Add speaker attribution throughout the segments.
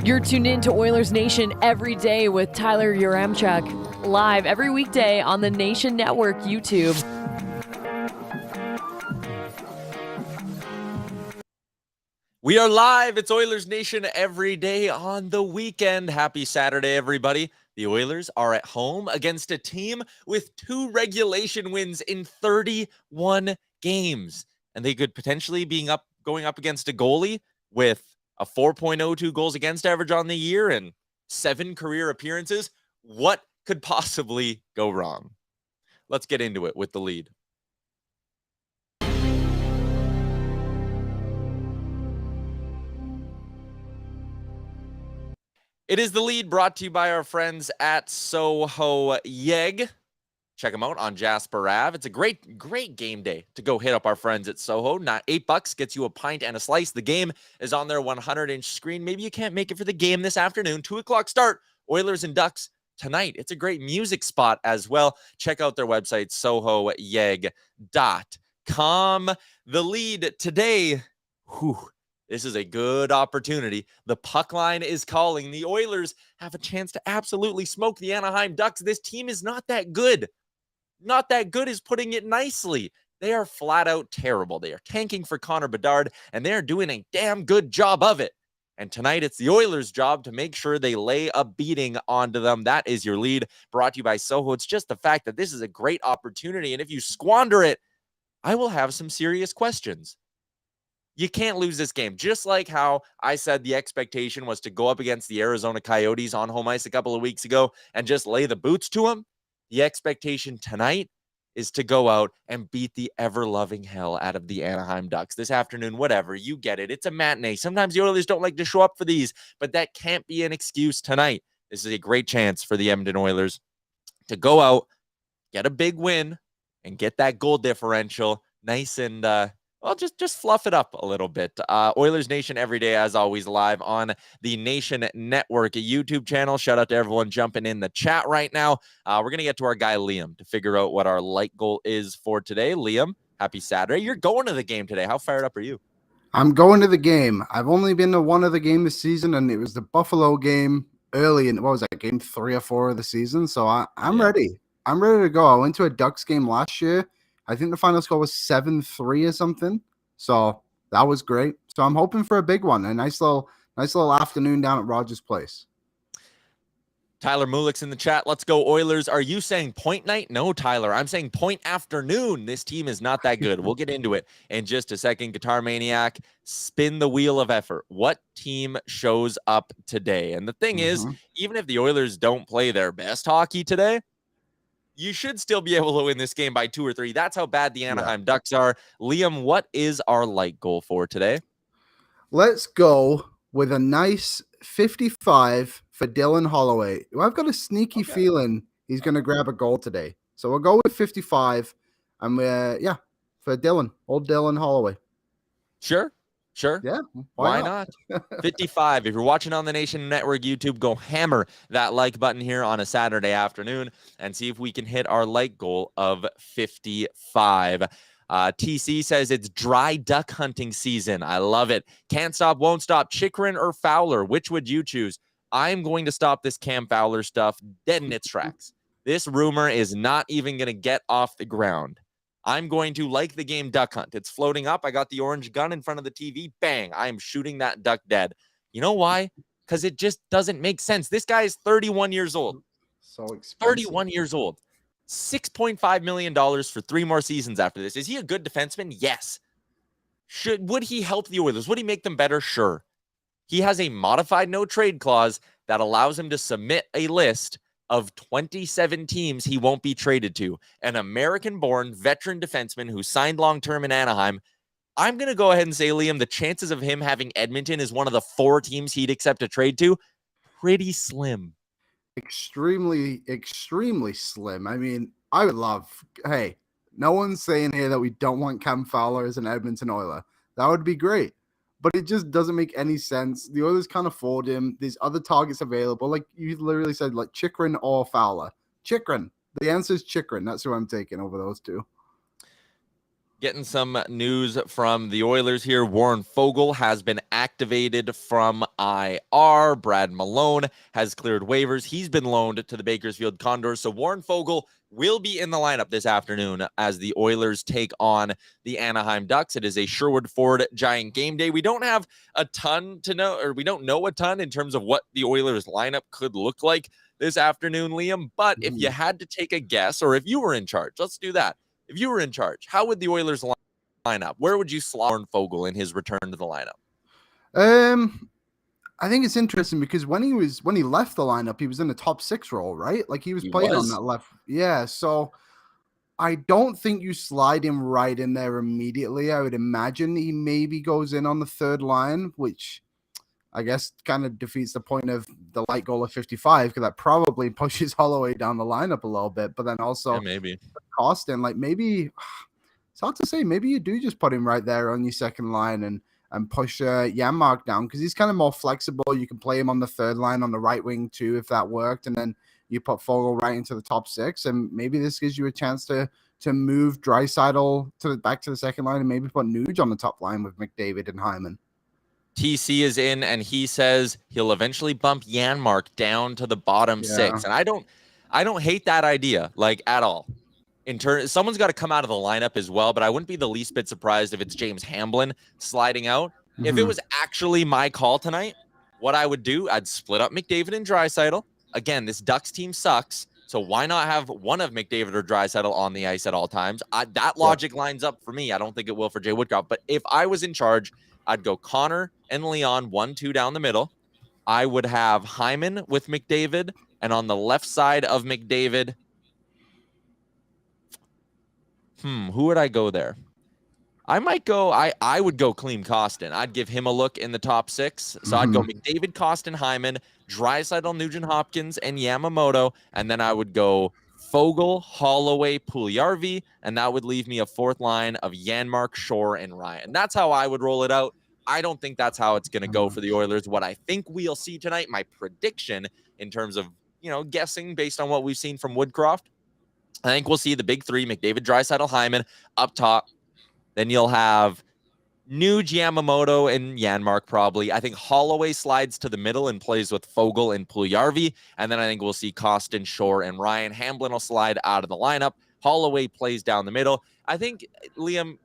Speaker 1: You're tuned in to Oilers Nation every day with Tyler Yaremchuk, live every weekday on the Nation Network YouTube.
Speaker 2: We are live. It's Oilers Nation every day on the weekend. Happy Saturday, everybody. The Oilers are at home against a team with 2 regulation wins in 31 games. And they could potentially be going up against a goalie with a 4.02 goals against average on the year and 7 career appearances. What could possibly go wrong? Let's get into it with the lead. It is the lead, brought to you by our friends at Soho Yeg. Check them out on Jasper Ave. It's a great game day to go hit up our friends at Soho. Not $8 gets you a pint and a slice. The game is on their 100-inch screen. Maybe you can't make it for the game this afternoon. 2 o'clock start. Oilers and Ducks tonight. It's a great music spot as well. Check out their website, sohoyeg.com. The lead today. This is a good opportunity. The puck line is calling. The Oilers have a chance to absolutely smoke the Anaheim Ducks. This team is not that good. Not that good is putting it nicely. They are flat out terrible. They are tanking for Connor Bedard, and they are doing a damn good job of it. And tonight, it's the Oilers' job to make sure they lay a beating onto them. That is your lead, brought to you by Soho. It's just the fact that this is a great opportunity, and if you squander it, I will have some serious questions. You can't lose this game. Just like how I said the expectation was to go up against the Arizona Coyotes on home ice a couple of weeks ago and just lay the boots to them. The expectation tonight is to go out and beat the ever-loving hell out of the Anaheim Ducks this afternoon. Whatever, you get it. It's a matinee. Sometimes the Oilers don't like to show up for these, but that can't be an excuse tonight. This is a great chance for the Edmonton Oilers to go out, get a big win, and get that goal differential nice and just fluff it up a little bit. Oilers Nation every day, as always, live on the Nation Network YouTube channel. Shout out to everyone jumping in the chat right now. We're going to get to our guy, Liam, to figure out what our light goal is for today. Liam, happy Saturday. You're going to the game today. How fired up are you?
Speaker 3: I'm going to the game. I've only been to one of the game this season, and it was the Buffalo game early in, what was that, game 3 or 4 of the season? So I'm ready. I'm ready to go. I went to a Ducks game last year. I think the final score was 7-3 or something. So that was great. So I'm hoping for a big one. A nice little afternoon down at Rogers Place.
Speaker 2: Tyler Mulick's in the chat. Let's go Oilers. Are you saying point night? No, Tyler. I'm saying point afternoon. This team is not that good. We'll get into it in just a second. Guitar Maniac, spin the wheel of effort. What team shows up today? And the thing is, even if the Oilers don't play their best hockey today, you should still be able to win this game by 2 or 3. That's how bad the Anaheim Ducks are. Liam, what is our light goal for today?
Speaker 3: Let's go with a nice 55 for Dylan Holloway. I've got a sneaky feeling he's going to grab a goal today. So we'll go with 55. And for Dylan, old Dylan Holloway.
Speaker 2: Sure.
Speaker 3: Yeah.
Speaker 2: Why not? 55. If you're watching on the Nation Network YouTube, go hammer that like button here on a Saturday afternoon and see if we can hit our like goal of 55. TC says it's dry duck hunting season. I love it. Can't stop, won't stop. Chychrun or Fowler? Which would you choose? I'm going to stop this Cam Fowler stuff dead in its tracks. This rumor is not even going to get off the ground. I'm going to, like the game Duck Hunt. It's floating up. I got the orange gun in front of the TV. Bang. I am shooting that duck dead. You know why? Because it just doesn't make sense. This guy is 31 years old.
Speaker 3: So expensive.
Speaker 2: 31 years old. $6.5 million for 3 more seasons after this. Is he a good defenseman? Yes. Would he help the Oilers? Would he make them better? Sure. He has a modified no-trade clause that allows him to submit a list of 27 teams he won't be traded to. An American-born veteran defenseman who signed long-term in Anaheim. I'm going to go ahead and say, Liam, the chances of him having Edmonton as one of the 4 teams he'd accept a trade to, pretty slim.
Speaker 3: Extremely, extremely slim. I mean, I would love, hey, no one's saying here that we don't want Cam Fowler as an Edmonton Oiler. That would be great. But it just doesn't make any sense. The Oilers can't afford him. There's other targets available. Like you literally said, like Chychrun or Fowler. Chychrun. The answer is Chychrun. That's who I'm taking over those 2.
Speaker 2: Getting some news from the Oilers here. Warren Foegele has been activated from IR. Brad Malone has cleared waivers. He's been loaned to the Bakersfield Condors. So Warren Foegele will be in the lineup this afternoon as the Oilers take on the Anaheim Ducks. It is a Sherwood Ford Giant Game Day. We don't have a ton to know, or we don't know a ton in terms of what the Oilers lineup could look like this afternoon, Liam. But if you had to take a guess, or if you were in charge, let's do that. If you were in charge, how would the Oilers line up? Where would you slot Warren Foegele in his return to the lineup?
Speaker 3: I think it's interesting because when he left the lineup, he was in the top 6 role, right? Like he was playing on that left. Yeah. So I don't think you slide him right in there immediately. I would imagine he maybe goes in on the third line, which I guess kind of defeats the point of the light goal of 55 because that probably pushes Holloway down the lineup a little bit. But then also
Speaker 2: maybe
Speaker 3: Costin, like maybe it's hard to say. Maybe you do just put him right there on your second line and push Yaremchuk down because he's kind of more flexible. You can play him on the third line on the right wing too if that worked, and then you put Foegele right into the top 6, and maybe this gives you a chance to move Draisaitl back to the second line and maybe put Nuge on the top line with McDavid and Hyman.
Speaker 2: TC is in, and he says he'll eventually bump Yaremchuk down to the bottom 6, and I don't hate that idea like at all. Someone's got to come out of the lineup as well, but I wouldn't be the least bit surprised if it's James Hamblin sliding out. Mm-hmm. If it was actually my call tonight, what I would do, I'd split up McDavid and Draisaitl. Again, this Ducks team sucks, so why not have one of McDavid or Draisaitl on the ice at all times? That logic lines up for me. I don't think it will for Jay Woodcroft, but if I was in charge, I'd go Connor and Leon 1-2 down the middle. I would have Hyman with McDavid, and on the left side of McDavid, who would I go there? I might go, I would go Klim Kostin. I'd give him a look in the top 6. So I'd go McDavid, Kostin, Hyman, Draisaitl, Nugent Hopkins, and Yamamoto. And then I would go Foegele, Holloway, Puljujarvi, and that would leave me a fourth line of Yaremchuk, Shore, and Ryan. That's how I would roll it out. I don't think that's how it's going to go for the Oilers. What I think we'll see tonight, my prediction in terms of, guessing based on what we've seen from Woodcroft, I think we'll see the big 3, McDavid, Draisaitl, Hyman up top. Then you'll have Nuge, Yamamoto, and Yaremchuk probably. I think Holloway slides to the middle and plays with Foegele and Puljujarvi. And then I think we'll see Kostin, Shore, and Ryan. Hamblin will slide out of the lineup. Holloway plays down the middle. I think, Liam,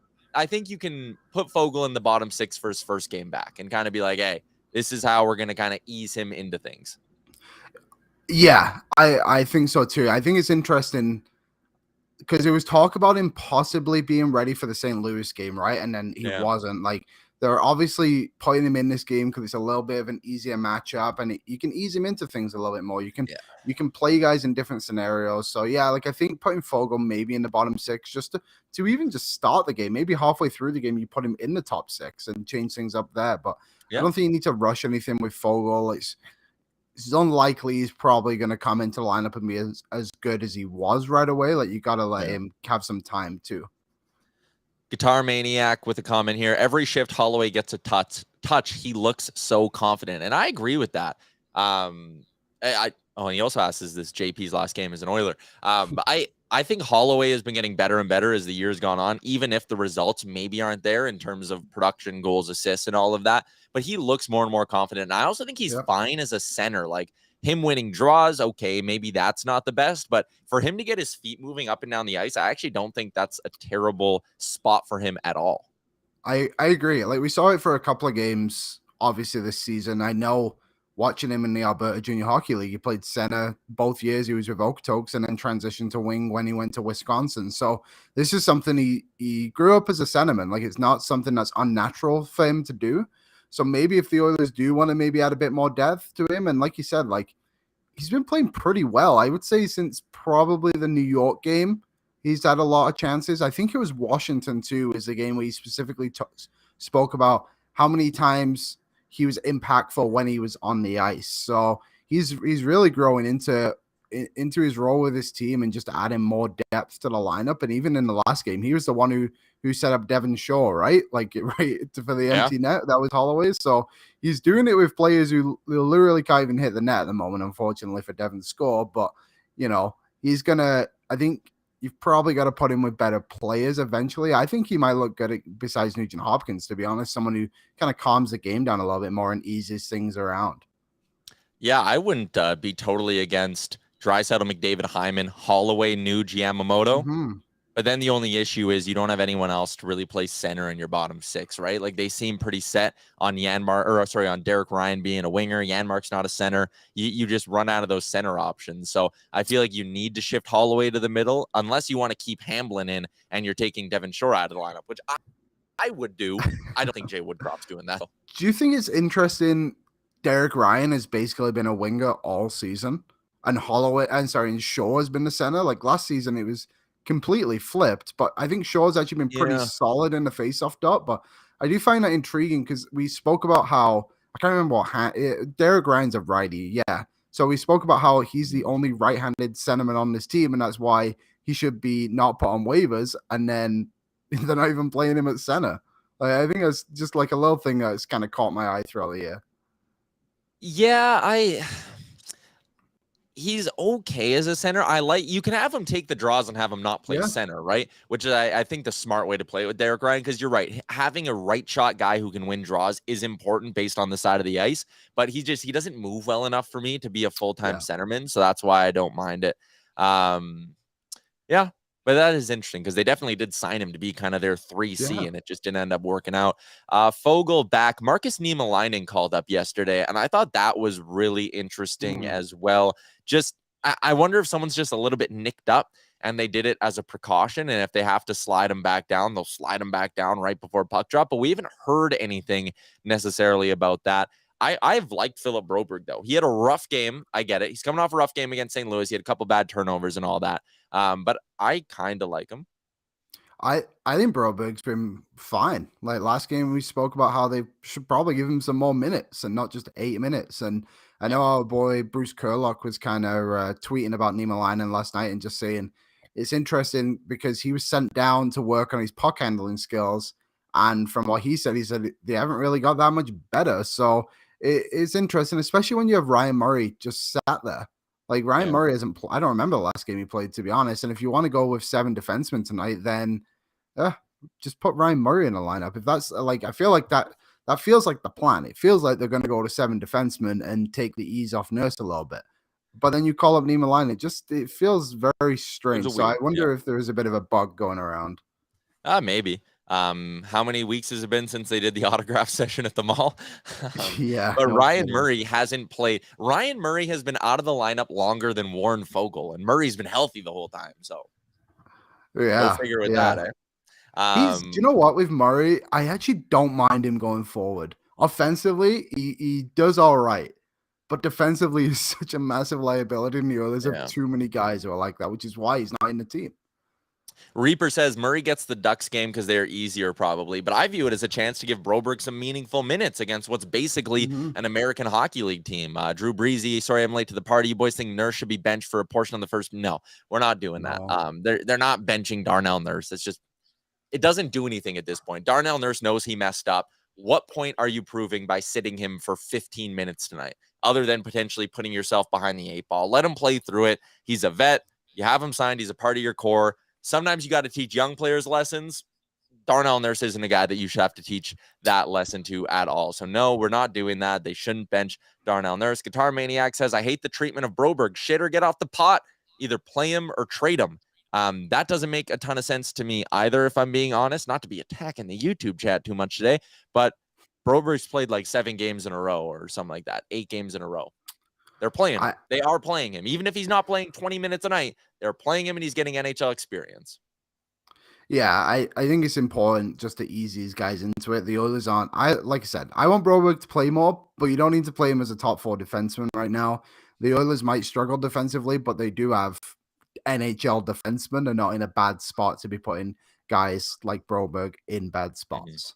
Speaker 2: you can put Foegele in the bottom 6 for his first game back and kind of be like, hey, this is how we're going to kind of ease him into things.
Speaker 3: Yeah, I think so too. I think it's interesting because there was talk about him possibly being ready for the St. Louis game, right? And then he wasn't. Like, they're obviously putting him in this game because it's a little bit of an easier matchup, and you can ease him into things a little bit more. You can play guys in different scenarios. So, yeah, like I think putting Foegele maybe in the bottom 6 just to even just start the game. Maybe halfway through the game, you put him in the top 6 and change things up there. But I don't think you need to rush anything with Foegele. It's unlikely he's probably going to come into the lineup and be as good as he was right away. Like, you got to let him have some time too.
Speaker 2: Guitar Maniac with a comment here. Every shift Holloway gets a touch, he looks so confident. And I agree with that. And he also asks, is this JP's last game as an Oiler? But I think Holloway has been getting better and better as the year's gone on, even if the results maybe aren't there in terms of production, goals, assists, and all of that. But he looks more and more confident. And I also think he's fine as a center. Like, him winning draws, okay, maybe that's not the best. But for him to get his feet moving up and down the ice, I actually don't think that's a terrible spot for him at all.
Speaker 3: I agree. Like, we saw it for a couple of games, obviously, this season. I know watching him in the Alberta Junior Hockey League, he played center both years. He was with Okotoks and then transitioned to wing when he went to Wisconsin. So this is something he grew up as a centerman. Like, it's not something that's unnatural for him to do. So maybe if the Oilers do want to maybe add a bit more depth to him, and like you said, like, he's been playing pretty well. I would say since probably the New York game, he's had a lot of chances. I think it was Washington too, is the game where he specifically spoke about how many times he was impactful when he was on the ice. So he's really growing into his role with his team and just adding more depth to the lineup. And even in the last game, he was the one who set up Devon Shore, right? Like, right for the empty net. That was Holloway. So he's doing it with players who literally can't even hit the net at the moment, unfortunately, for Devon to score. But, he's going to, I think you've probably got to put him with better players eventually. I think he might look good besides Nugent Hopkins, to be honest, someone who kind of calms the game down a little bit more and eases things around.
Speaker 2: Yeah, I wouldn't be totally against Draisaitl, McDavid, Hyman, Holloway, Nuge, Yamamoto.
Speaker 3: Mm-hmm.
Speaker 2: But then the only issue is you don't have anyone else to really play center in your bottom six, right? Like they seem pretty set on on Derek Ryan being a winger. Janmark's not a center. You just run out of those center options. So I feel like you need to shift Holloway to the middle unless you want to keep Hamblin in and you're taking Devin Shore out of the lineup, which I would do. I don't think Jay Woodcroft's doing that.
Speaker 3: Do you think it's interesting? Derek Ryan has basically been a winger all season, and and Shaw has been the center. Like last season, it was completely flipped. But I think Shaw's actually been pretty solid in the faceoff dot. But I do find that intriguing because we spoke about how I can't remember Derek Ryan's a righty, yeah. So we spoke about how he's the only right-handed centerman on this team, and that's why he should be not put on waivers. And then they're not even playing him at center. Like, I think it's just like a little thing that's kind of caught my eye throughout the year.
Speaker 2: Yeah, he's okay as a center. You can have him take the draws and have him not play center, right? Which is, I think, the smart way to play it with Derek Ryan, because you're right. Having a right shot guy who can win draws is important based on the side of the ice, but he doesn't move well enough for me to be a full-time centerman, so that's why I don't mind it. Yeah. But that is interesting because they definitely did sign him to be kind of their 3C, and it just didn't end up working out. Fogle back. Marcus Niemelainen called up yesterday, and I thought that was really interesting as well. Just, I wonder if someone's just a little bit nicked up and they did it as a precaution, and if they have to slide him back down, they'll slide him back down right before puck drop. But we haven't heard anything necessarily about that. I've liked Philip Broberg, though. He had a rough game. I get it. He's coming off a rough game against St. Louis. He had a couple bad turnovers and all that. But I kind of like him.
Speaker 3: I think Broberg's been fine. Like last game, we spoke about how they should probably give him some more minutes and not just 8 minutes. And I know our boy Bruce Kurlock was kind of tweeting about Niemelainen last night and just saying it's interesting because he was sent down to work on his puck handling skills. And from what he said they haven't really got that much better. So it's interesting, especially when you have Ryan Murray just sat there. Like Ryan Murray hasn't. I don't remember the last game he played, to be honest. And if you want to go with 7 defensemen tonight, then just put Ryan Murray in the lineup. If that's I feel like that feels like the plan. It feels like they're going to go to 7 defensemen and take the ease off Nurse a little bit. But then you call up Niemelainen. It feels very strange. So I wonder if there is a bit of a bug going around.
Speaker 2: Maybe. How many weeks has it been since they did the autograph session at the mall? But Ryan Murray hasn't played. Ryan Murray has been out of the lineup longer than Warren Fogle, and Murray's been healthy the whole time. So go figure with that.
Speaker 3: Do you know what, with Murray, I actually don't mind him going forward. Offensively, he does all right. But defensively, he's such a massive liability. And the Oilers have too many guys who are like that, which is why he's not in the team.
Speaker 2: Reaper says Murray gets the Ducks game because they're easier, probably. But I view it as a chance to give Broberg some meaningful minutes against what's basically an American Hockey League team. Drew Breezy, sorry I'm late to the party. You boys think Nurse should be benched for a portion of the first? No, we're not doing that. They're not benching Darnell Nurse. It's just, it doesn't do anything at this point. Darnell Nurse knows he messed up. What point are you proving by sitting him for 15 minutes tonight, other than potentially putting yourself behind the 8 ball? Let him play through it. He's a vet. You have him signed. He's a part of your core. Sometimes you got to teach young players lessons. Darnell Nurse isn't a guy that you should have to teach that lesson to at all. So no, we're not doing that. They shouldn't bench Darnell Nurse. Guitar Maniac says, I hate the treatment of Broberg. Shit or get off the pot. Either play him or trade him. That doesn't make a ton of sense to me either, if I'm being honest. Not to be attacking the YouTube chat too much today, but Broberg's played like 7 games in a row or something like that. 8 games in a row. They're playing him. They are playing him. Even if he's not playing 20 minutes a night, they're playing him and he's getting NHL experience.
Speaker 3: Yeah, I think it's important just to ease these guys into it. The Oilers aren't. Like I said, I want Broberg to play more, but you don't need to play him as a top 4 defenseman right now. The Oilers might struggle defensively, but they do have NHL defensemen and not in a bad spot to be putting guys like Broberg in bad spots.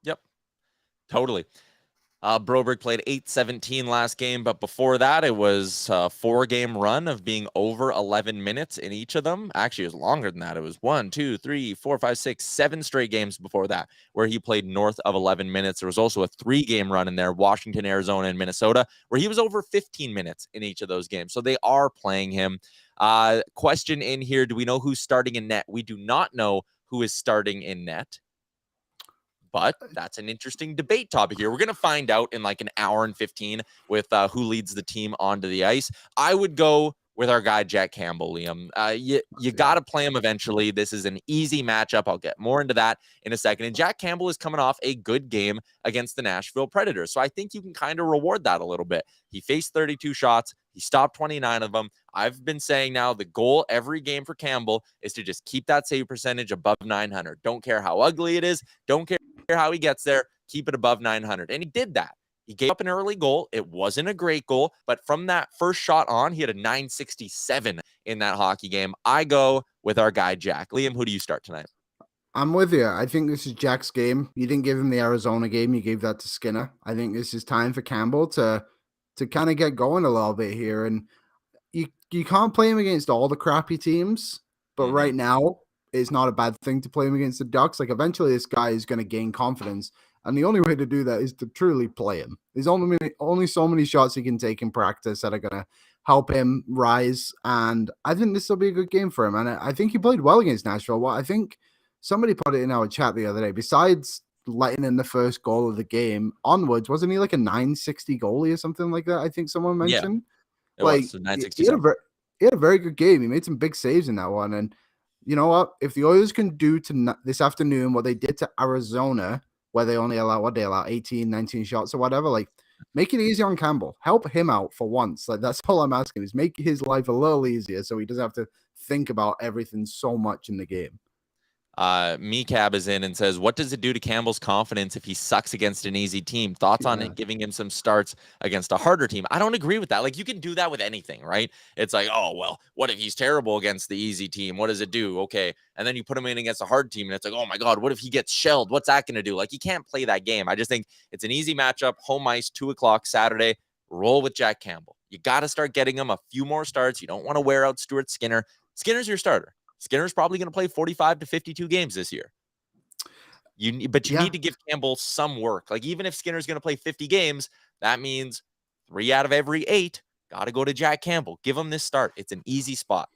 Speaker 2: Yep, totally. Broberg played 8-17 last game, but before that, it was a 4-game run of being over 11 minutes in each of them. Actually, it was longer than that. It was 1, 2, 3, 4, 5, 6, 7 straight games before that where he played north of 11 minutes. There was also a 3-game run in there, Washington, Arizona, and Minnesota, where he was over 15 minutes in each of those games. So they are playing him. Question in here, do we know who's starting in net? We do not know who is starting in net. But that's an interesting debate topic here. We're going to find out in like an hour and 15 with who leads the team onto the ice. I would go with our guy, Jack Campbell, Liam. You got to play him eventually. This is an easy matchup. I'll get more into that in a second. And Jack Campbell is coming off a good game against the Nashville Predators. So I think you can kind of reward that a little bit. He faced 32 shots. He stopped 29 of them. I've been saying now the goal every game for Campbell is to just keep that save percentage above 900. Don't care how ugly it is. Don't care how he gets there, keep it above 900. And he did that. He gave up an early goal. It wasn't a great goal, but from that first shot on, he had a 967 in that hockey game. I go with our guy, Jack. Liam, who do you start tonight?
Speaker 3: I'm with you. I think this is Jack's game. You didn't give him the Arizona game. You gave that to Skinner. I think this is time for Campbell to kind of get going a little bit here. And you can't play him against all the crappy teams, but right now, it's not a bad thing to play him against the Ducks. Like, eventually this guy is going to gain confidence, and the only way to do that is to truly play him. There's only so many shots he can take in practice that are going to help him rise, and I think this will be a good game for him. And I think he played well against Nashville. Well, I think somebody put it in our chat the other day. Besides letting in the first goal of the game onwards, wasn't he like a 960 goalie or something like that? I think someone mentioned.
Speaker 2: Yeah, it
Speaker 3: like
Speaker 2: was 967.
Speaker 3: He had a very good game. He made some big saves in that one, and you know what? If the Oilers can do this afternoon what they did to Arizona, where they only allow 18, 19 shots or whatever, like, make it easy on Campbell. Help him out for once. Like, that's all I'm asking, is make his life a little easier so he doesn't have to think about everything so much in the game.
Speaker 2: Meecab is in and says, what does it do to Campbell's confidence if he sucks against an easy team? Thoughts on it giving him some starts against a harder team? I don't agree with that. Like, you can do that with anything, right? It's like, oh, well, what if he's terrible against the easy team? What does it do? Okay. And then you put him in against a hard team and it's like, oh my God, what if he gets shelled? What's that going to do? Like, you can't play that game. I just think it's an easy matchup, home ice, 2:00 Saturday. Roll with Jack Campbell. You got to start getting him a few more starts. You don't want to wear out Stuart Skinner. Skinner's your starter. Skinner's probably going to play 45 to 52 games this year. You need to give Campbell some work. Like, even if Skinner's going to play 50 games, that means 3 out of every 8 got to go to Jack Campbell. Give him this start. It's an easy spot.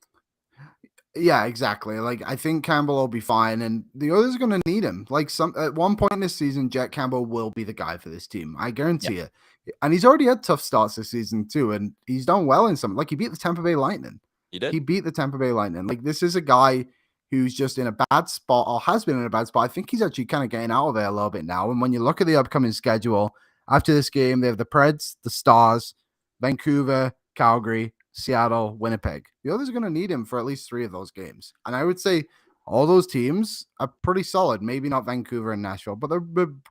Speaker 3: Yeah, exactly. Like, I think Campbell will be fine, and the others are going to need him. Like, at one point this season, Jack Campbell will be the guy for this team. I guarantee it. And he's already had tough starts this season too, and he's done well in some. Like, he beat the Tampa Bay Lightning. He beat the Tampa Bay Lightning. Like, this is a guy who's just in a bad spot, or has been in a bad spot. I think he's actually kind of getting out of there a little bit now. And when you look at the upcoming schedule, after this game, they have the Preds, the Stars, Vancouver, Calgary, Seattle, Winnipeg. The others are going to need him for at least 3 of those games. And I would say all those teams are pretty solid. Maybe not Vancouver and Nashville, but they're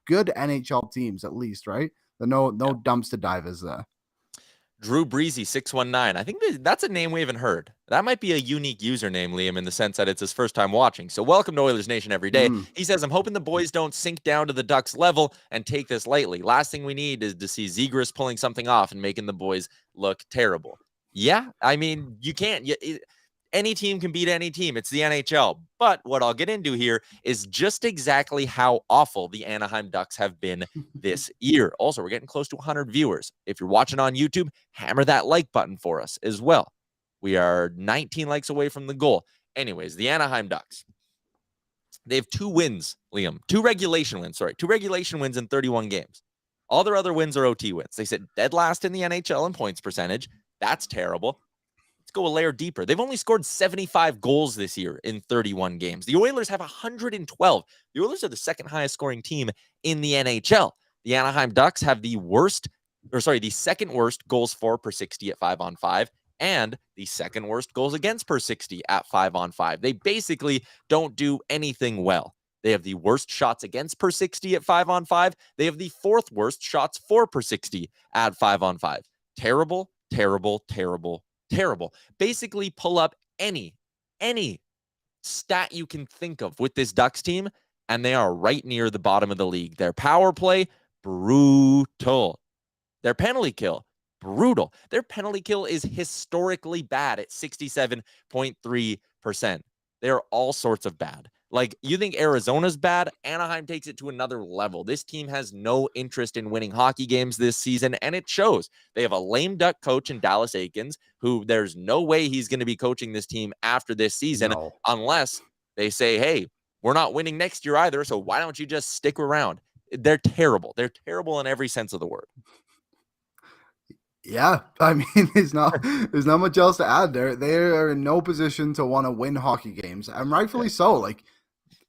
Speaker 3: good NHL teams at least, right? There are no dumpster divers there.
Speaker 2: Drew Breezy 619. I think that's a name we haven't heard. That might be a unique username, Liam, in the sense that it's his first time watching. So welcome to Oilers Nation every day. He says, I'm hoping the boys don't sink down to the Ducks level and take this lightly. Last thing we need is to see Zegras pulling something off and making the boys look terrible. Yeah, I mean, you can't. Any team can beat any team. It's the NHL. But what I'll get into here is just exactly how awful the Anaheim Ducks have been this year. Also, we're getting close to 100 viewers. If you're watching on YouTube, hammer that like button for us as well. We are 19 likes away from the goal. Anyways, the Anaheim Ducks. They have 2 wins, Liam. 2 regulation wins in 31 games. All their other wins are OT wins. They sit dead last in the NHL in points percentage. That's terrible. Let's go a layer deeper. They've only scored 75 goals this year in 31 games. The Oilers have 112. The Oilers are the second highest scoring team in the NHL. The Anaheim Ducks have the second worst goals for per 60 at 5-on-5 and the second worst goals against per 60 at 5-on-5. They basically don't do anything well. They have the worst shots against per 60 at 5-on-5. They have the 4th worst shots for per 60 at 5-on-5. Terrible, terrible, terrible, terrible. Basically, pull up any stat you can think of with this Ducks team, and they are right near the bottom of the league. Their power play, brutal. Their penalty kill, brutal. Their penalty kill is historically bad at 67.3%. They're all sorts of bad. Like, you think Arizona's bad? Anaheim takes it to another level. This team has no interest in winning hockey games this season, and it shows. They have a lame duck coach in Dallas Aikens, who there's no way he's going to be coaching this team after this season unless they say, hey, we're not winning next year either, so why don't you just stick around? They're terrible. They're terrible in every sense of the word.
Speaker 3: Yeah, I mean, there's not much else to add there. They are in no position to want to win hockey games, and rightfully so. Like,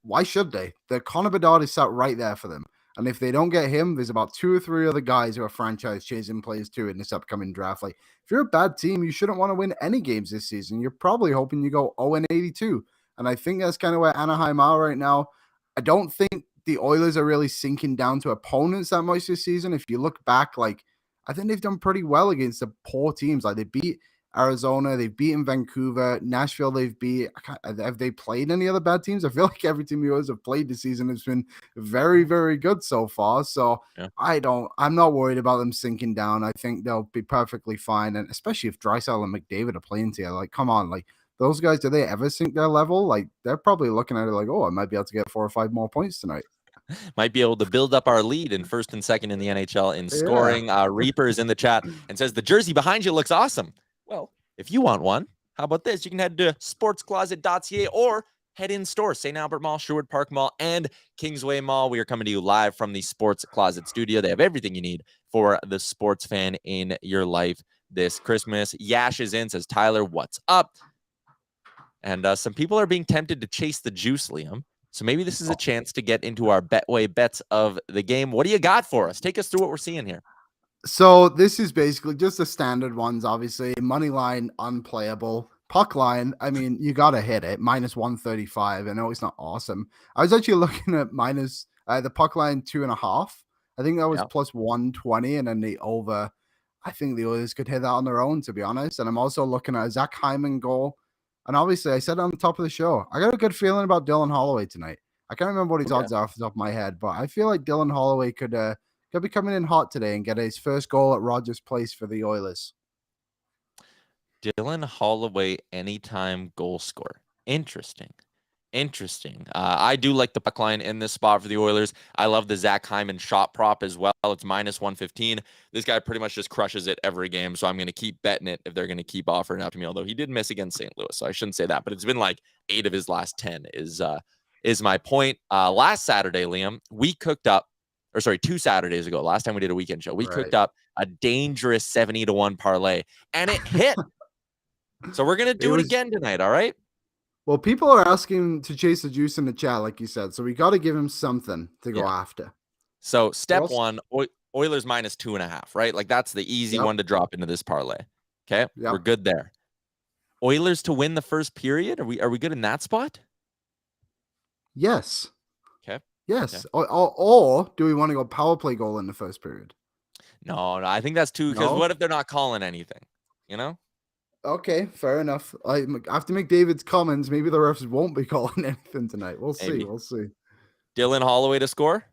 Speaker 3: why should they? The Connor Bedard is sat right there for them, and if they don't get him, there's about 2 or 3 other guys who are franchise chasing players too in this upcoming draft. Like, if you're a bad team, you shouldn't want to win any games this season. You're probably hoping you go 0-82, and I think that's kind of where Anaheim are right now. I don't think the Oilers are really sinking down to opponents that much this season. If you look back, like, I think they've done pretty well against the poor teams. Like, they beat Arizona, they've beaten Vancouver, Nashville, they've beat. Have they played any other bad teams? I feel like every team the Oilers have played this season has been very, very good so far. So
Speaker 2: yeah.
Speaker 3: I'm not worried about them sinking down. I think they'll be perfectly fine. And especially if Draisaitl and McDavid are playing together, like, come on, like, those guys, do they ever sink their level? Like, they're probably looking at it like, oh, I might be able to get 4 or 5 more points tonight.
Speaker 2: Might be able to build up our lead in first and second in the NHL in scoring. Reaper is in the chat and says, the jersey behind you looks awesome. Well, if you want one, how about this? You can head to sportscloset.ca or head in store, St. Albert Mall, Sherwood Park Mall, and Kingsway Mall. We are coming to you live from the Sports Closet studio. They have everything you need for the sports fan in your life this Christmas. Yash is in, says, Tyler, what's up? And some people are being tempted to chase the juice, Liam. So maybe this is a chance to get into our Betway bets of the game. What do you got for us? Take us through what we're seeing here.
Speaker 3: So this is basically just the standard ones, obviously. Money line, unplayable. Puck line, I mean, you got to hit it. Minus 135. I know it's not awesome. I was actually looking at minus the puck line 2.5. I think that was plus 120. And then the over, I think the Oilers could hit that on their own, to be honest. And I'm also looking at a Zach Hyman goal. And obviously, I said on the top of the show, I got a good feeling about Dylan Holloway tonight. I can't remember what his odds are off the top of my head, but I feel like Dylan Holloway could be coming in hot today and get his first goal at Rogers Place for the Oilers.
Speaker 2: Dylan Holloway anytime goal scorer. Interesting. I do like the puck line in this spot for the Oilers. I love the Zach Hyman shot prop as well. It's minus 115. This guy pretty much just crushes it every game, so I'm going to keep betting it if they're going to keep offering up to me, although he did miss against St. Louis, so I shouldn't say that, but it's been like 8 of his last 10 is my point. Last Saturday, Liam, we cooked up, 2 Saturdays ago, last time we did a weekend show, we cooked up a dangerous 70-1 parlay, and it hit. So we're going to do it again tonight, all right?
Speaker 3: Well, people are asking to chase the juice in the chat, like you said, so we got to give him something to go after.
Speaker 2: So step one, Oilers minus 2.5, right? Like, that's the easy one to drop into this parlay. Okay, we're good there. Oilers to win the first period. Are we good in that spot?
Speaker 3: Yes.
Speaker 2: Okay.
Speaker 3: Yes. Okay. Or do we want to go power play goal in the first period?
Speaker 2: No, I think that's too, because what if they're not calling anything? You know?
Speaker 3: Okay, fair enough. After McDavid's comments, maybe the refs won't be calling anything tonight. We'll see.
Speaker 2: Dylan Holloway to score?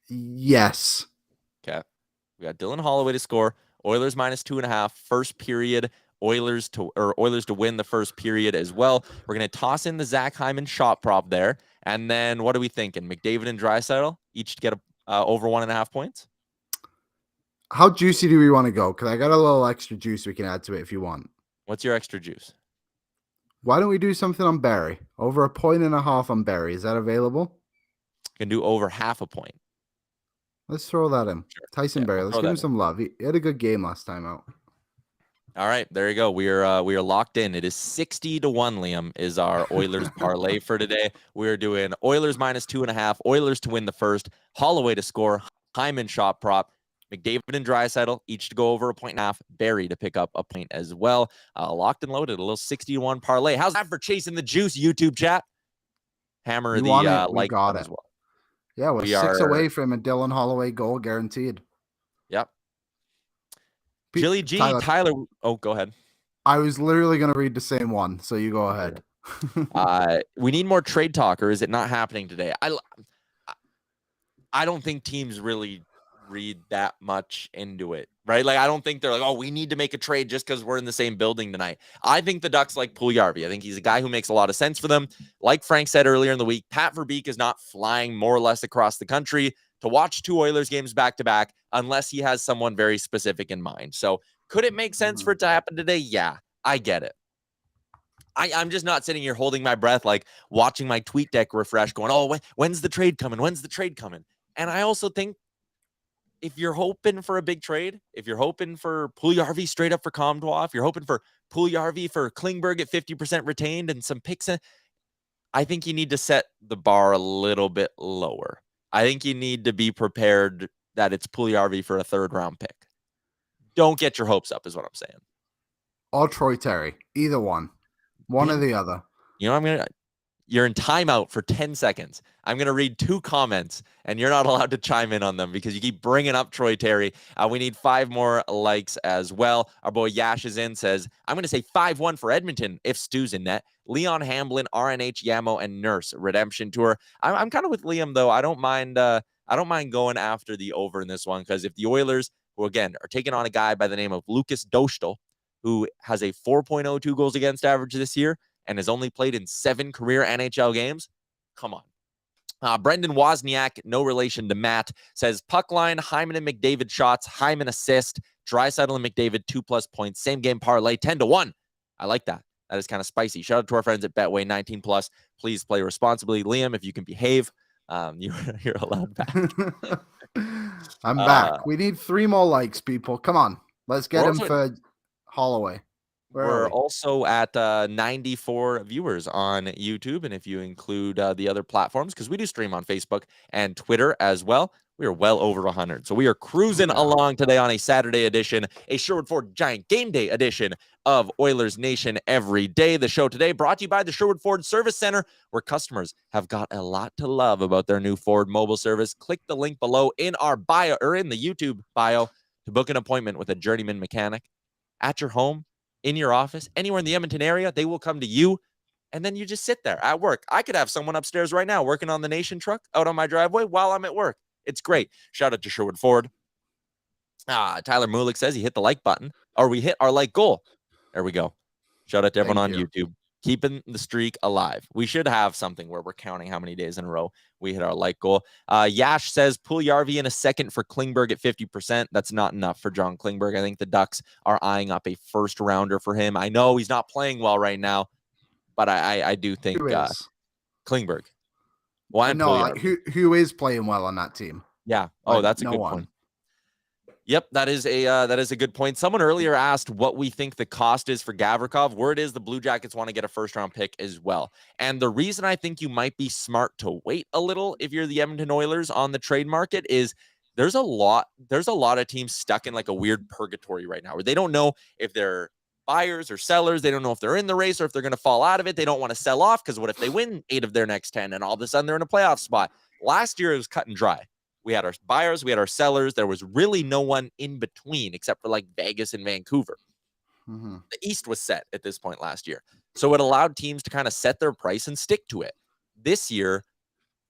Speaker 3: Yes.
Speaker 2: Okay. We got Dylan Holloway to score. Oilers minus 2.5. First period. Oilers to win the first period as well. We're going to toss in the Zach Hyman shot prop there. And then what are we thinking? McDavid and Draisaitl each to get over 1.5 points?
Speaker 3: How juicy do we want to go? Because I got a little extra juice we can add to it if you want.
Speaker 2: What's your extra juice?
Speaker 3: Why don't we do something on Barry? Over 1.5 points on Barry. Is that available?
Speaker 2: Can do over 0.5 point.
Speaker 3: Let's throw that in. Sure. Tyson Barry. Let's give him some love. He had a good game last time out.
Speaker 2: All right, there you go. We are locked in. It is 60-1, Liam, is our Oilers parlay for today. We are doing Oilers minus 2.5, Oilers to win the first, Holloway to score, Hyman shot prop, McDavid and Draisaitl each to go over 1.5 points, Barry to pick up a point as well. Locked and loaded, a little 60-1 parlay. How's that for chasing the juice, YouTube chat? Hammer the like button as well.
Speaker 3: Yeah, we're 6 away from a Dylan Holloway goal guaranteed.
Speaker 2: Yep. Jilly G, Tyler. Oh, go ahead.
Speaker 3: I was literally going to read the same one, so you go ahead.
Speaker 2: We need more trade talk, or is it not happening today? I don't think teams really read that much into it, right? Like, I don't think they're like, oh, we need to make a trade just because we're in the same building tonight. I think the Ducks like Puljujarvi. I think he's a guy who makes a lot of sense for them. Like Frank said earlier in the week, Pat Verbeek is not flying more or less across the country to watch 2 Oilers games back to back unless he has someone very specific in mind. So could it make sense for it to happen today? Yeah, I get it. I'm just not sitting here holding my breath, like watching my tweet deck refresh, going, oh, when's the trade coming? When's the trade coming? And I also think if you're hoping for a big trade, if you're hoping for Puljujarvi straight up for Comtois, if you're hoping for Puljujarvi for Klingberg at 50% retained and some picks, I think you need to set the bar a little bit lower. I think you need to be prepared that it's Puljujarvi for a 3rd round pick. Don't get your hopes up is what I'm saying.
Speaker 3: Or Troy Terry, either one. One or the other.
Speaker 2: You know, you're in timeout for 10 seconds. I'm going to read 2 comments, and you're not allowed to chime in on them because you keep bringing up Troy Terry. We need 5 more likes as well. Our boy Yash is in, says, I'm going to say 5-1 for Edmonton if Stu's in net. Leon Hamblin, RNH, Yamo, and Nurse Redemption Tour. I'm kind of with Liam, though. I don't mind going after the over in this one because if the Oilers, who again are taking on a guy by the name of Lucas Dostal, who has a 4.02 goals against average this year and has only played in 7 career NHL games. Come on. Brendan Wozniak, no relation to Matt, says puck line, Hyman and McDavid shots, Hyman assist, Draisaitl and McDavid 2+ points, same game parlay 10-1. I like that. That is kind of spicy. Shout out to our friends at Betway 19+. Please play responsibly. Liam, if you can behave, you're allowed back.
Speaker 3: I'm back. We need 3 more likes, people. Come on. Let's get him for Holloway.
Speaker 2: We're also at 94 viewers on YouTube. And if you include the other platforms, because we do stream on Facebook and Twitter as well, we are well over 100. So we are cruising along today on a Saturday edition, a Sherwood Ford Giant Game Day edition of Oilers Nation every day. The show today brought to you by the Sherwood Ford Service Center, where customers have got a lot to love about their new Ford mobile service. Click the link below in our bio or in the YouTube bio to book an appointment with a journeyman mechanic at your home, in your office, anywhere in the Edmonton area. They will come to you, and then you just sit there at work. I could have someone upstairs right now working on the Nation truck out on my driveway while I'm at work. It's great. Shout out to Sherwood Ford. Tyler Mulick says he hit the like button, or we hit our like goal. There we go. Shout out to everyone on YouTube. Keeping the streak alive. We should have something where we're counting how many days in a row we hit our like goal. Yash says Puljujarvi in a second for Klingberg at 50%. That's not enough for John Klingberg. I think the Ducks are eyeing up a 1st rounder for him. I know he's not playing well right now, but I do think Klingberg.
Speaker 3: Well, no, who is playing well on that team?
Speaker 2: Yeah. Oh, that's a good point. Yep, that is a good point. Someone earlier asked what we think the cost is for Gavrikov. Word is the Blue Jackets want to get a 1st round pick as well. And the reason I think you might be smart to wait a little if you're the Edmonton Oilers on the trade market is there's a lot of teams stuck in like a weird purgatory right now where they don't know if they're buyers or sellers. They don't know if they're in the race or if they're going to fall out of it. They don't want to sell off because what if they win 8 of their next 10 and all of a sudden they're in a playoff spot? Last year it was cut and dry. We had our buyers, we had our sellers. There was really no one in between except for like Vegas and Vancouver.
Speaker 3: Mm-hmm.
Speaker 2: The East was set at this point last year. So it allowed teams to kind of set their price and stick to it. This year,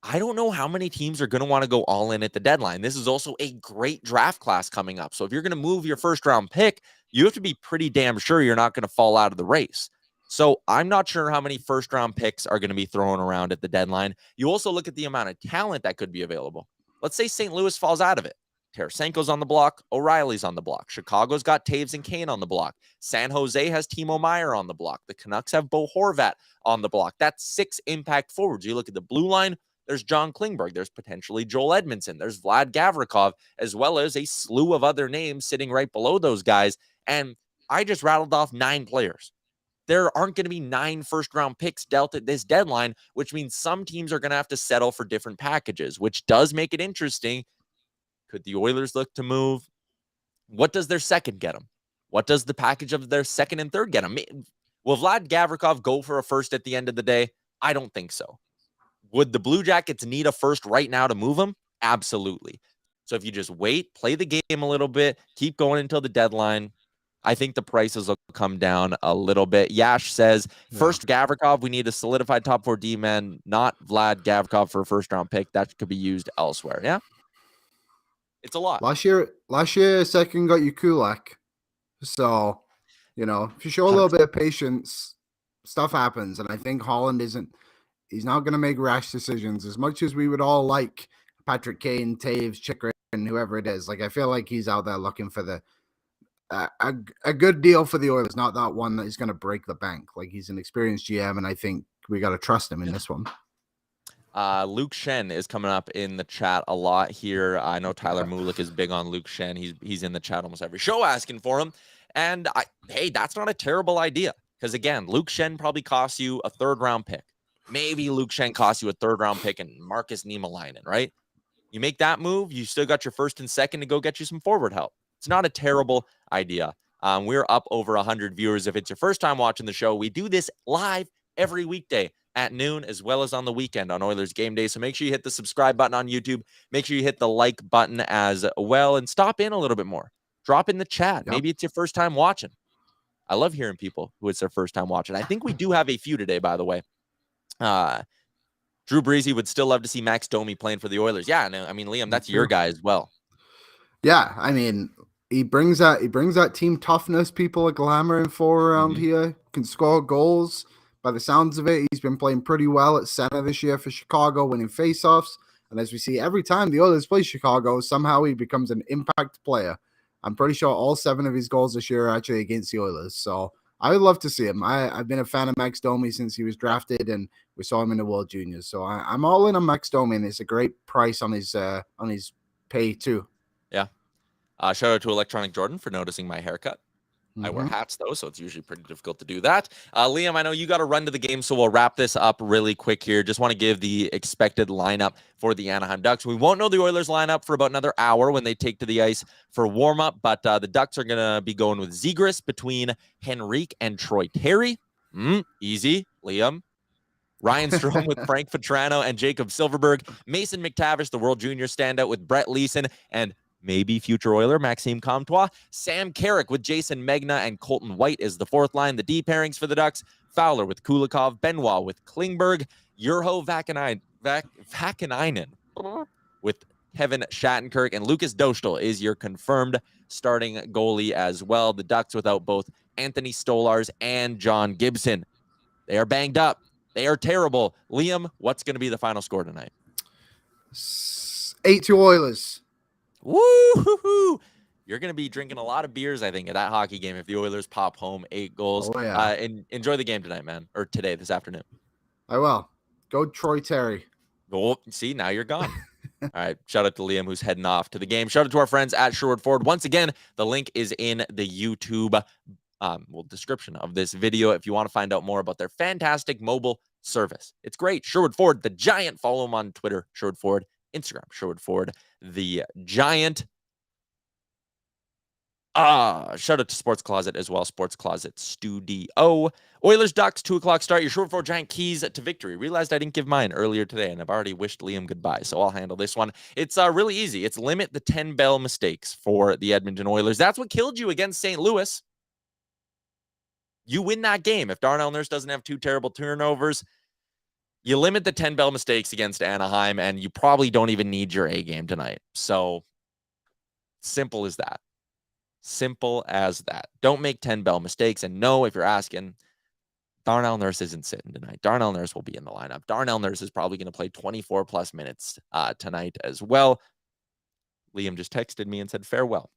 Speaker 2: I don't know how many teams are going to want to go all in at the deadline. This is also a great draft class coming up. So if you're going to move your 1st round pick, you have to be pretty damn sure you're not going to fall out of the race. So I'm not sure how many 1st round picks are going to be thrown around at the deadline. You also look at the amount of talent that could be available. Let's say St. Louis falls out of it. Tarasenko's on the block. O'Reilly's on the block. Chicago's got Taves and Kane on the block. San Jose has Timo Meier on the block. The Canucks have Bo Horvat on the block. That's 6 impact forwards. You look at the blue line, there's John Klingberg. There's potentially Joel Edmondson. There's Vlad Gavrikov, as well as a slew of other names sitting right below those guys. And I just rattled off 9 players. There aren't going to be 9 first-round picks dealt at this deadline, which means some teams are going to have to settle for different packages, which does make it interesting. Could the Oilers look to move? What does their second get them? What does the package of their second and third get them? Will Vlad Gavrikov go for a 1st at the end of the day? I don't think so. Would the Blue Jackets need a 1st right now to move him? Absolutely. So if you just wait, play the game a little bit, keep going until the deadline, I think the prices will come down a little bit. Yash says, first Gavrikov, we need a solidified top 4 D-man, not Vlad Gavrikov for a first-round pick. That could be used elsewhere. Yeah? It's a lot.
Speaker 3: Last year, second got you Kulak. So, if you show a
Speaker 2: 100%.
Speaker 3: little bit of patience, stuff happens. And I think Holland he's not going to make rash decisions as much as we would all like Patrick Kane, Taves, Chikrin, whoever it is. Like, I feel like he's out there looking for a good deal for the Oilers, not that one that is going to break the bank. Like, he's an experienced GM, and I think we got to trust him in this one.
Speaker 2: Luke Shen is coming up in the chat a lot here. I know Tyler Mulick is big on Luke Shen. He's in the chat almost every show asking for him. And hey, that's not a terrible idea. Because again, Luke Shen probably costs you a 3rd-round pick. Maybe Luke Shen costs you a 3rd-round pick and Marcus Niemelainen, right? You make that move, you still got your 1st and 2nd to go get you some forward help. It's not a terrible idea. We're up over 100 viewers. If it's your first time watching the show, we do this live every weekday at noon, as well as on the weekend on Oilers Game Day. So make sure you hit the subscribe button on YouTube. Make sure you hit the like button as well, and stop in a little bit more. Drop in the chat. Maybe it's your first time watching. I love hearing people who it's their first time watching. I think we do have a few today, by the way. Drew Breezy would still love to see Max Domi playing for the Oilers. Yeah, no, I mean, Liam, that's your guy as well.
Speaker 3: Yeah, I mean, he brings that team toughness people are clamoring for around here. Can score goals. By the sounds of it, he's been playing pretty well at center this year for Chicago, winning faceoffs. And as we see every time the Oilers play Chicago, somehow he becomes an impact player. I'm pretty sure all 7 of his goals this year are actually against the Oilers. So I would love to see him. I've been a fan of Max Domi since he was drafted, and we saw him in the World Juniors. So I'm all in on Max Domi, and it's a great price on his pay too.
Speaker 2: Yeah. Shout out to Electronic Jordan for noticing my haircut. I wear hats, though, so it's usually pretty difficult to do that. Liam, I know you got to run to the game, so we'll wrap this up really quick here. Just want to give the expected lineup for the Anaheim Ducks. We won't know the Oilers lineup for about another hour when they take to the ice for warm-up, but the Ducks are going to be going with Zegras between Henrique and Troy Terry. Easy, Liam. Ryan Strome with Frank Petrano and Jacob Silverberg. Mason McTavish, the World Junior standout, with Brett Leeson and maybe future Oiler Maxime Comtois. Sam Carrick with Jason Megna and Colton White is the 4th line. The D pairings for the Ducks: Fowler with Kulikov, Benoit with Klingberg, Urho Vakanainen with Kevin Shattenkirk, and Lucas Dostal is your confirmed starting goalie as well. The Ducks without both Anthony Stolars and John Gibson. They are banged up. They are terrible. Liam, what's going to be the final score tonight?
Speaker 3: 8-2 Oilers.
Speaker 2: Woo-hoo-hoo! You're going to be drinking a lot of beers, I think, at that hockey game if the Oilers pop home 8 goals.
Speaker 3: Oh, yeah.
Speaker 2: And enjoy the game tonight, man. Or today, this afternoon.
Speaker 3: I will. Go Troy Terry.
Speaker 2: Oh, see, now you're gone. All right. Shout out to Liam, who's heading off to the game. Shout out to our friends at Sherwood Ford. Once again, the link is in the YouTube description of this video if you want to find out more about their fantastic mobile service. It's great. Sherwood Ford, the Giant. Follow them on Twitter, Sherwood Ford. Instagram, Sherwood Ford, the Giant. Shout out to Sports Closet as well, Sports Closet Studio. Oilers Ducks, 2:00 start. Your Sherwood Ford Giant keys to victory. Realized I didn't give mine earlier today, and I've already wished Liam goodbye, so I'll handle this one. It's really easy. It's limit the 10 bell mistakes for the Edmonton Oilers. That's what killed you against St. Louis. You win that game. If Darnell Nurse doesn't have 2 terrible turnovers, you limit the 10 bell mistakes against Anaheim, and you probably don't even need your A game tonight. So simple as that. Simple as that. Don't make 10 bell mistakes. And no, if you're asking, Darnell Nurse isn't sitting tonight. Darnell Nurse will be in the lineup. Darnell Nurse is probably going to play 24 plus minutes tonight as well. Liam just texted me and said farewell.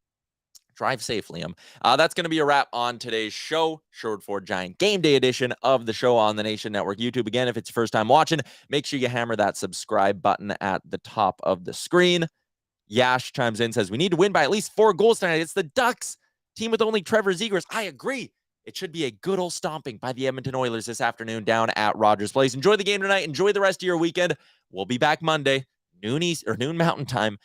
Speaker 2: Drive safe, Liam. That's going to be a wrap on today's show. Sherwood Ford Giant Game Day edition of the show on the Nation Network YouTube. Again, if it's your first time watching, make sure you hammer that subscribe button at the top of the screen. Yash chimes in, says, we need to win by at least 4 goals tonight. It's the Ducks, team with only Trevor Zegras. I agree. It should be a good old stomping by the Edmonton Oilers this afternoon down at Rogers Place. Enjoy the game tonight. Enjoy the rest of your weekend. We'll be back Monday, noon Mountain Time.